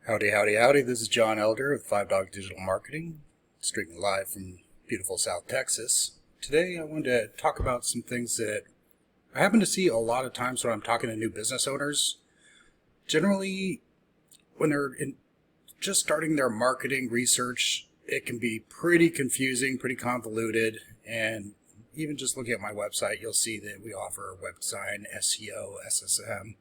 Howdy, howdy, howdy. This is John Elder with 5 Dog Digital Marketing, streaming live from beautiful South Texas. Today I wanted to talk about some things that I happen to see a lot of times when I'm talking to new business owners. Generally, when they're just starting their marketing research, it can be pretty confusing, pretty convoluted, and even just looking at my website, you'll see that we offer web design, SEO, SSM,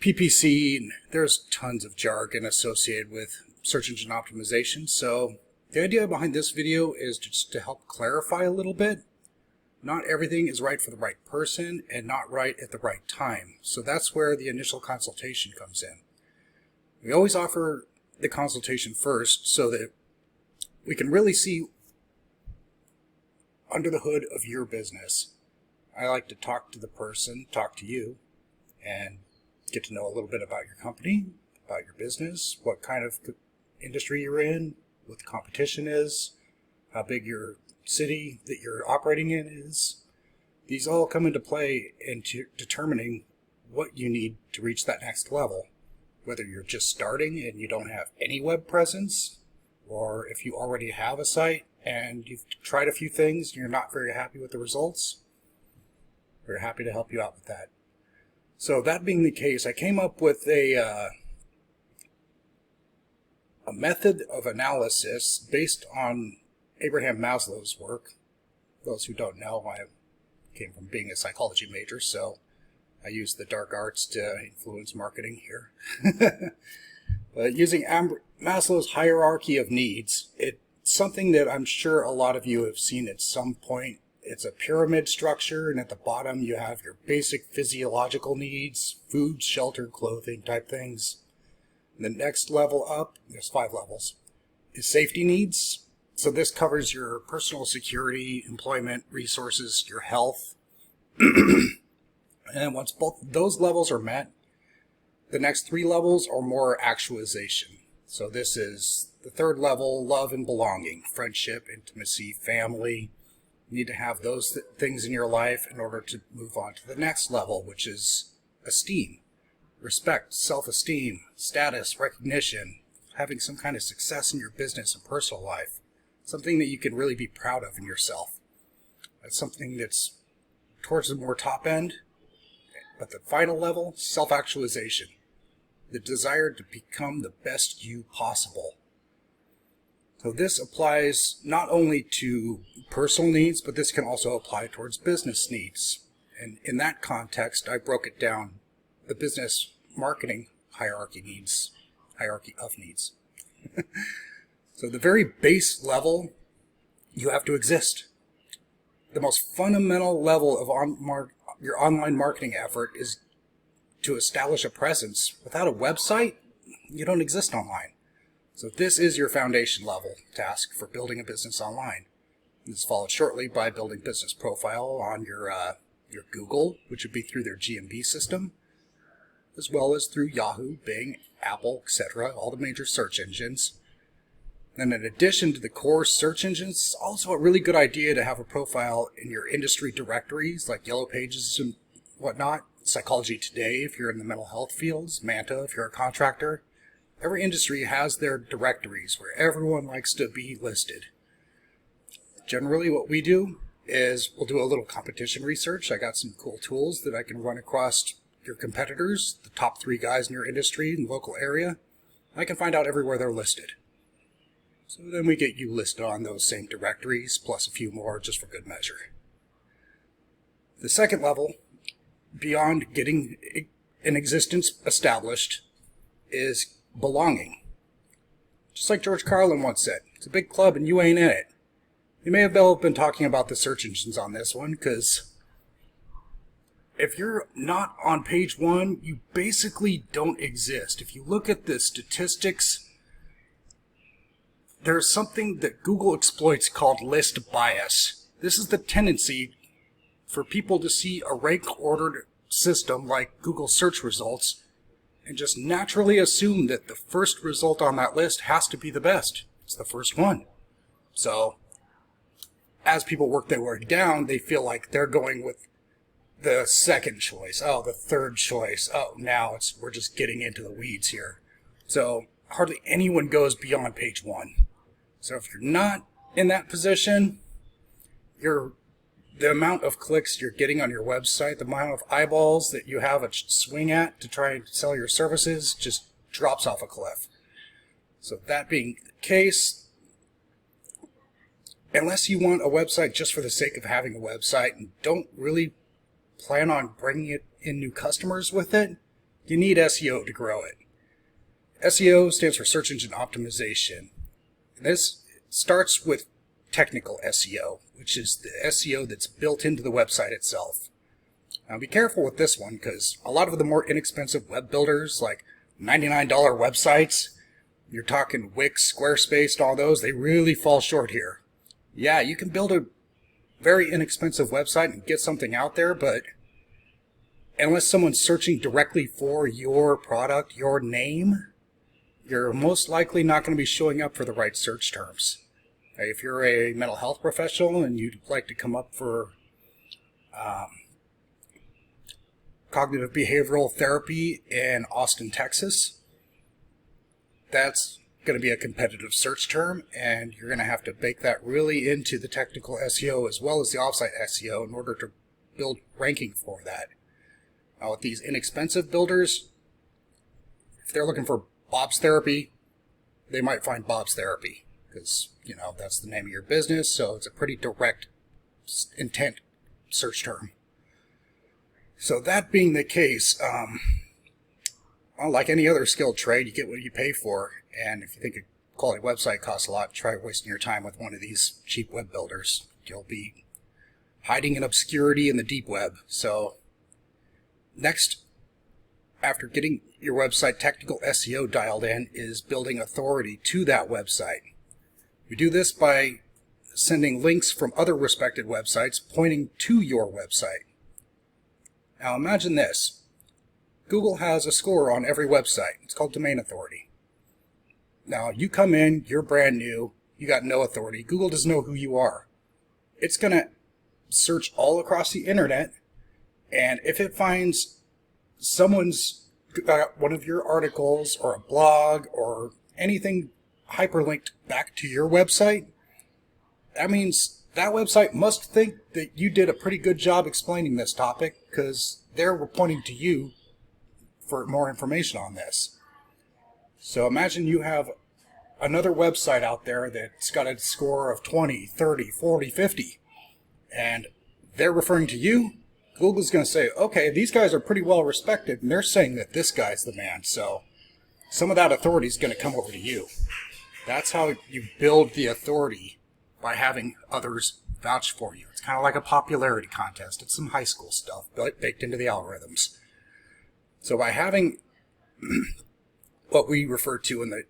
PPC, and there's tons of jargon associated with search engine optimization. So the idea behind this video is just to help clarify a little bit. Not everything is right for the right person and not right at the right time. So that's where the initial consultation comes in. We always offer the consultation first so that we can really see under the hood of your business. I like to talk to the person, talk to you, and get to know a little bit about your company, about your business, what kind of industry you're in, what the competition is, how big your city that you're operating in is. These all come into play into determining what you need to reach that next level. Whether you're just starting and you don't have any web presence, or if you already have a site and you've tried a few things and you're not very happy with the results, we're happy to help you out with that. So that being the case, I came up with a method of analysis based on Abraham Maslow's work. Those who don't know, I came from being a psychology major, so I use the dark arts to influence marketing here. But using Maslow's hierarchy of needs, it's something that I'm sure a lot of you have seen at some point. It's a pyramid structure, and at the bottom you have your basic physiological needs, food, shelter, clothing type things. And the next level up, there's 5 levels, is safety needs. So this covers your personal security, employment, resources, your health. And once both those levels are met, the next 3 levels are more actualization. So this is the 3rd level, love and belonging, friendship, intimacy, family. You need to have those things in your life in order to move on to the next level, which is esteem, respect, self-esteem, status, recognition, having some kind of success in your business and personal life, something that you can really be proud of in yourself. That's something that's towards the more top end. But the final level, self-actualization, the desire to become the best you possible. So this applies not only to personal needs, but this can also apply towards business needs. And in that context, I broke it down, the business marketing hierarchy of needs. So the very base level, you have to exist. The most fundamental level of your online marketing effort is to establish a presence. Without a website, you don't exist online. So this is your foundation level task for building a business online. This is followed shortly by building business profile on your Google, which would be through their GMB system, as well as through Yahoo, Bing, Apple, etc., all the major search engines. And in addition to the core search engines, it's also a really good idea to have a profile in your industry directories like Yellow Pages and whatnot, Psychology Today if you're in the mental health fields, Manta if you're a contractor. Every industry has their directories where everyone likes to be listed. Generally what we do is we'll do a little competition research. I got some cool tools that I can run across your competitors, the top 3 guys in your industry and local area. I can find out everywhere they're listed. So then we get you listed on those same directories, plus a few more just for good measure. The second level, beyond getting an existence established, is belonging. Just like George Carlin once said, it's a big club and you ain't in it. You may have been talking about the search engines on this one, because if you're not on page 1, you basically don't exist. If you look at the statistics, there's something that Google exploits called list bias. This is the tendency for people to see a rank-ordered system like Google search results and just naturally assume that the first result on that list has to be the best. It's the first one. So as people work their way down, they feel like they're going with the second choice. Oh, the third choice. Oh, now we're just getting into the weeds here. So hardly anyone goes beyond page 1. So if you're not in that position, the amount of clicks you're getting on your website, the amount of eyeballs that you have a swing at to try and sell your services just drops off a cliff. So that being the case, unless you want a website just for the sake of having a website and don't really plan on bringing in new customers with it, you need SEO to grow it. SEO stands for Search Engine Optimization. And this starts with technical SEO, which is the SEO that's built into the website itself. Now be careful with this one, because a lot of the more inexpensive web builders, like $99 websites, you're talking Wix, Squarespace, all those, they really fall short here. Yeah, you can build a very inexpensive website and get something out there, but unless someone's searching directly for your product, your name, you're most likely not going to be showing up for the right search terms. If you're a mental health professional and you'd like to come up for cognitive behavioral therapy in Austin, Texas, that's going to be a competitive search term, and you're going to have to bake that really into the technical SEO as well as the offsite SEO in order to build ranking for that. Now with these inexpensive builders, if they're looking for Bob's Therapy, they might find Bob's Therapy because, you know, that's the name of your business, so it's a pretty direct intent search term. So that being the case, well, like any other skilled trade, you get what you pay for, and if you think a quality website costs a lot, try wasting your time with one of these cheap web builders. You'll be hiding in obscurity in the deep web. So next, after getting your website technical SEO dialed in, is building authority to that website. We do this by sending links from other respected websites pointing to your website. Now imagine this. Google has a score on every website. It's called domain authority. Now you come in, you're brand new, you got no authority. Google doesn't know who you are. It's going to search all across the internet, and if it finds someone's got one of your articles or a blog or anything hyperlinked back to your website, that means that website must think that you did a pretty good job explaining this topic, because they're pointing to you for more information on this. So imagine you have another website out there that's got a score of 20, 30, 40, 50, and they're referring to you. Google's going to say, okay, these guys are pretty well respected, and they're saying that this guy's the man, so some of that authority is going to come over to you. That's how you build the authority, by having others vouch for you. It's kind of like a popularity contest. It's some high school stuff baked into the algorithms. So by having what we refer to in the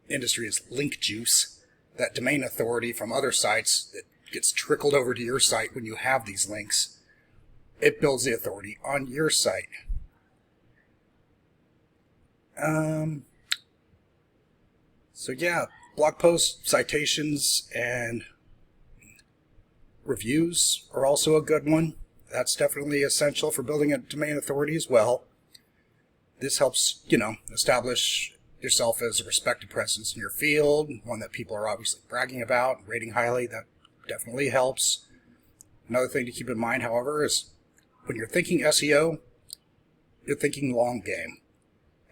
industry as link juice, that domain authority from other sites that gets trickled over to your site when you have these links, it builds the authority on your site. So yeah, blog posts, citations, and reviews are also a good one. That's definitely essential for building a domain authority as well. This helps, establish yourself as a respected presence in your field, one that people are obviously bragging about, rating highly. That definitely helps. Another thing to keep in mind, however, is when you're thinking SEO, you're thinking long game.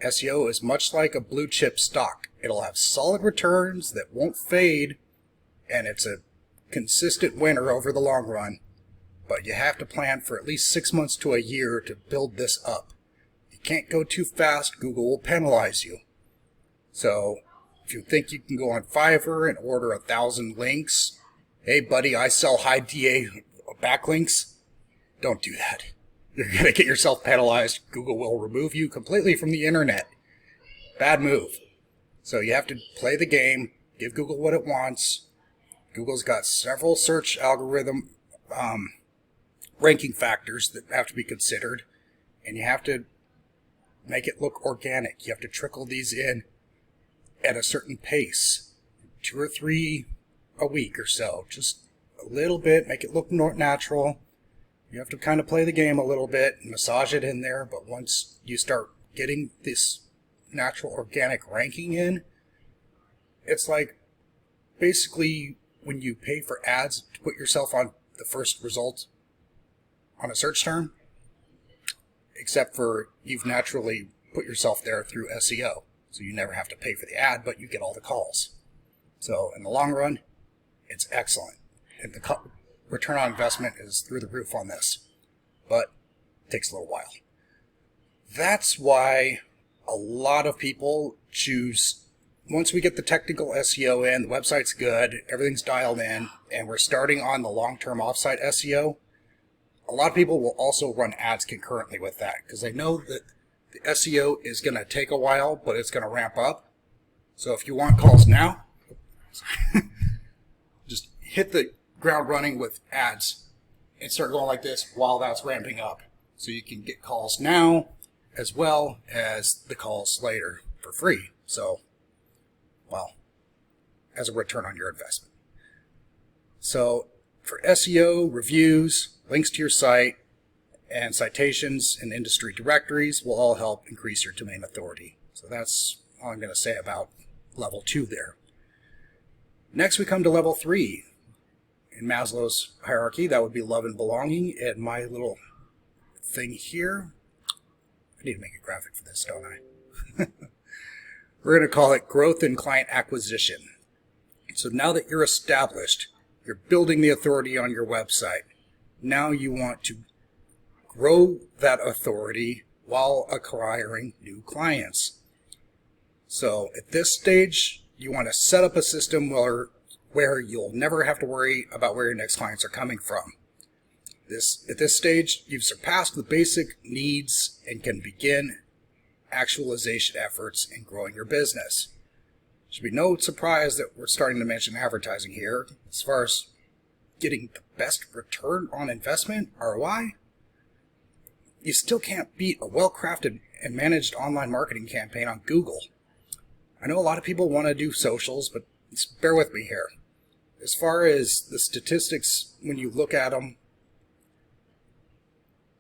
SEO is much like a blue chip stock. It'll have solid returns that won't fade, and it's a consistent winner over the long run. But you have to plan for at least 6 months to a year to build this up. You can't go too fast. Google will penalize you. So if you think you can go on Fiverr and order 1,000 links, hey buddy, I sell high DA backlinks, don't do that. You're going to get yourself penalized. Google will remove you completely from the internet. Bad move. So you have to play the game, give Google what it wants. Google's got several search algorithm ranking factors that have to be considered, and you have to make it look organic. You have to trickle these in at a certain pace, 2 or 3 a week or so, just a little bit, make it look natural. You have to kind of play the game a little bit, massage it in there, but once you start getting this natural organic ranking in, it's like basically when you pay for ads to put yourself on the first result on a search term, except for you've naturally put yourself there through SEO. So you never have to pay for the ad, but you get all the calls. So in the long run, it's excellent. And the return on investment is through the roof on this, but it takes a little while. That's why a lot of people choose, once we get the technical SEO in, the website's good, everything's dialed in, and we're starting on the long-term offsite SEO, a lot of people will also run ads concurrently with that because they know that the SEO is going to take a while, but it's going to ramp up. So if you want calls now, just hit the ground running with ads and start going like this while that's ramping up. So you can get calls now as well as the calls later for free. So, well, as a return on your investment. So for SEO, reviews, links to your site, and citations and industry directories will all help increase your domain authority. So that's all I'm going to say about level 2 there. Next we come to level 3. In Maslow's hierarchy, that would be love and belonging. And my little thing here, I need to make a graphic for this, don't I? We're going to call it growth and client acquisition. So now that you're established, you're building the authority on your website. Now you want to grow that authority while acquiring new clients. So at this stage, you want to set up a system where you'll never have to worry about where your next clients are coming from. At this stage, you've surpassed the basic needs and can begin actualization efforts in growing your business. Should be no surprise that we're starting to mention advertising here. As far as getting the best return on investment, ROI, you still can't beat a well-crafted and managed online marketing campaign on Google. I know a lot of people want to do socials, but just bear with me here. As far as the statistics, when you look at them,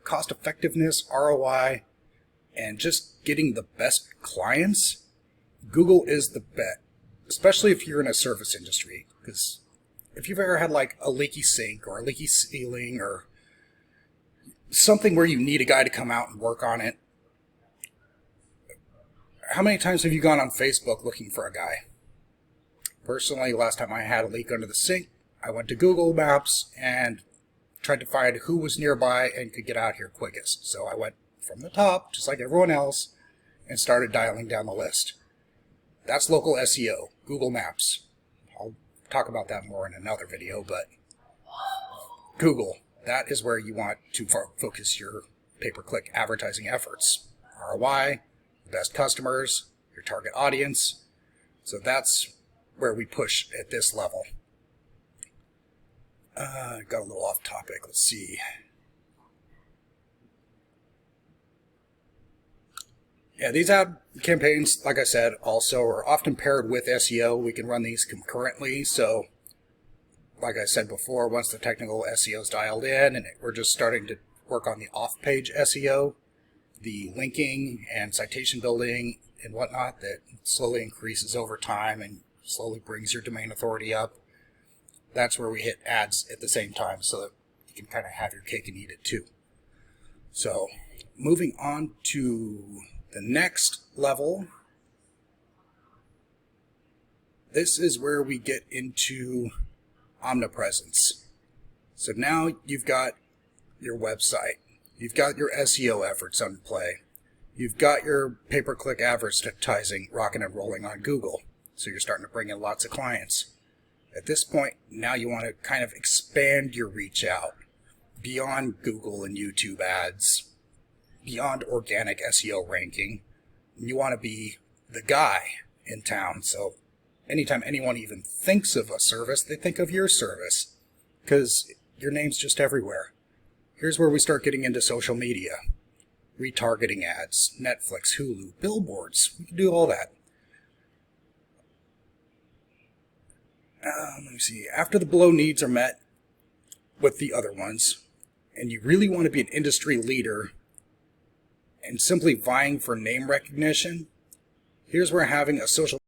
cost effectiveness, ROI, and just getting the best clients, Google is the bet, especially if you're in a service industry. Because if you've ever had like a leaky sink or a leaky ceiling or something where you need a guy to come out and work on it, how many times have you gone on Facebook looking for a guy? Personally, last time I had a leak under the sink, I went to Google Maps and tried to find who was nearby and could get out here quickest. So I went from the top, just like everyone else, and started dialing down the list. That's local SEO, Google Maps. I'll talk about that more in another video, but Google, that is where you want to focus your pay-per-click advertising efforts. ROI, the best customers, your target audience. So that's where we push at this level. Got a little off topic. Let's see. Yeah, these ad campaigns, like I said, also are often paired with SEO. We can run these concurrently. So, like I said before, once the technical SEO is dialed in and we're just starting to work on the off-page SEO, the linking and citation building and whatnot that slowly increases over time and slowly brings your domain authority up. That's where we hit ads at the same time so that you can kind of have your cake and eat it too. So moving on to the next level, this is where we get into omnipresence. So now you've got your website, you've got your SEO efforts on play, you've got your pay-per-click advertising rocking and rolling on Google, so you're starting to bring in lots of clients. At this point, now you want to kind of expand your reach out beyond Google and YouTube ads, beyond organic SEO ranking. You want to be the guy in town. So anytime anyone even thinks of a service, they think of your service because your name's just everywhere. Here's where we start getting into social media, retargeting ads, Netflix, Hulu, billboards. We can do all that. Let me see. After the below needs are met with the other ones, and you really want to be an industry leader and simply vying for name recognition, Here's where having a social